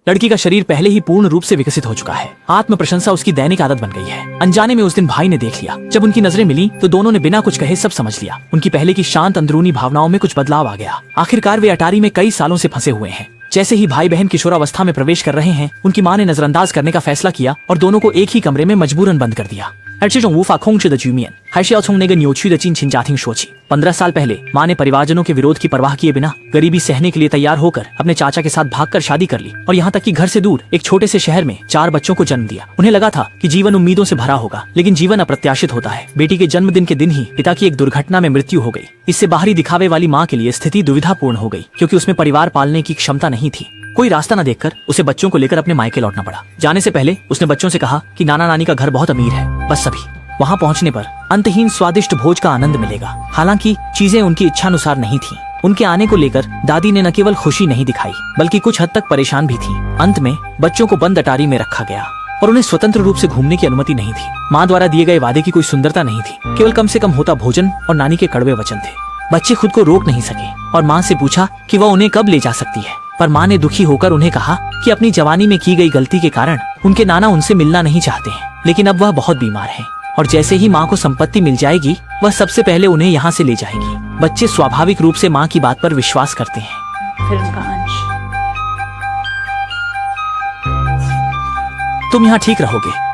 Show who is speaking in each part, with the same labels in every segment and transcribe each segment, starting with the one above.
Speaker 1: लड़की का शरीर पहले ही पूर्ण रूप से विकसित हो चुका है। आत्म प्रशंसा उसकी दैनिक आदत बन गई है। अनजाने में उस दिन भाई ने देख लिया। जब उनकी नजरें मिली तो दोनों ने बिना कुछ कहे सब समझ लिया। उनकी पहले की शांत अंदरूनी भावनाओं में कुछ बदलाव आ गया। आखिरकार वे अटारी में कई सालों से फंसे हुए हैं। जैसे ही भाई बहन किशोरावस्था में प्रवेश कर रहे हैं, उनकी मां ने नजरअंदाज करने का फैसला किया और दोनों को एक ही कमरे में मजबूरन बंद कर दिया। 15 साल पहले मां ने परिवारजनों के विरोध की परवाह किए बिना गरीबी सहने के लिए तैयार होकर अपने चाचा के साथ भागकर शादी कर ली और यहाँ तक कि घर से दूर एक छोटे से शहर में 4 बच्चों को जन्म दिया। उन्हें लगा था कि जीवन उम्मीदों से भरा होगा, लेकिन जीवन अप्रत्याशित होता है। बेटी के जन्मदिन के दिन ही पिता की एक दुर्घटना में मृत्यु हो गई। इससे बाहरी दिखावे वाली माँ के लिए स्थिति दुविधापूर्ण हो गई, क्योंकि उसमें परिवार पालने की क्षमता नहीं थी। कोई रास्ता न देखकर उसे बच्चों को लेकर अपने मायके लौटना पड़ा। जाने से पहले उसने बच्चों से कहा कि नाना नानी का घर बहुत अमीर है, बस अभी वहाँ पहुँचने पर अंतहीन स्वादिष्ट भोज का आनंद मिलेगा। हालांकि चीजें उनकी इच्छानुसार नहीं थीं। उनके आने को लेकर दादी ने न केवल खुशी नहीं दिखाई, बल्कि कुछ हद तक परेशान भी थी। अंत में बच्चों को बंद अटारी में रखा गया और उन्हें स्वतंत्र रूप से घूमने की अनुमति नहीं थी। माँ द्वारा दिए गए वादे की कोई सुंदरता नहीं थी, केवल कम से कम होता भोजन और नानी के कड़वे वचन थे। बच्चे खुद को रोक नहीं सके और माँ से पूछा कि वह उन्हें कब ले जा सकती है, पर माँ ने दुखी होकर उन्हें कहा कि अपनी जवानी में की गई गलती के कारण उनके नाना उनसे मिलना नहीं चाहते हैं, लेकिन अब वह बहुत बीमार है और जैसे ही माँ को संपत्ति मिल जाएगी वह सबसे पहले उन्हें यहाँ से ले जाएगी। बच्चे स्वाभाविक रूप से माँ की बात पर विश्वास करते हैं।
Speaker 2: फिर उनका अंश।
Speaker 1: तुम यहाँ ठीक रहोगे।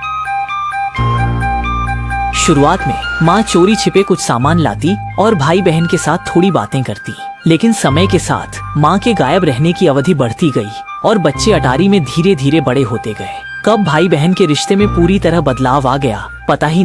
Speaker 1: शुरुआत में माँ चोरी छिपे कुछ सामान लाती और भाई बहन के साथ थोड़ी बातें करती, लेकिन समय के साथ माँ के गायब रहने की अवधि बढ़ती गई और बच्चे अटारी में धीरे धीरे बड़े होते गए। कब भाई बहन के रिश्ते में पूरी तरह बदलाव आ गया पता ही नहीं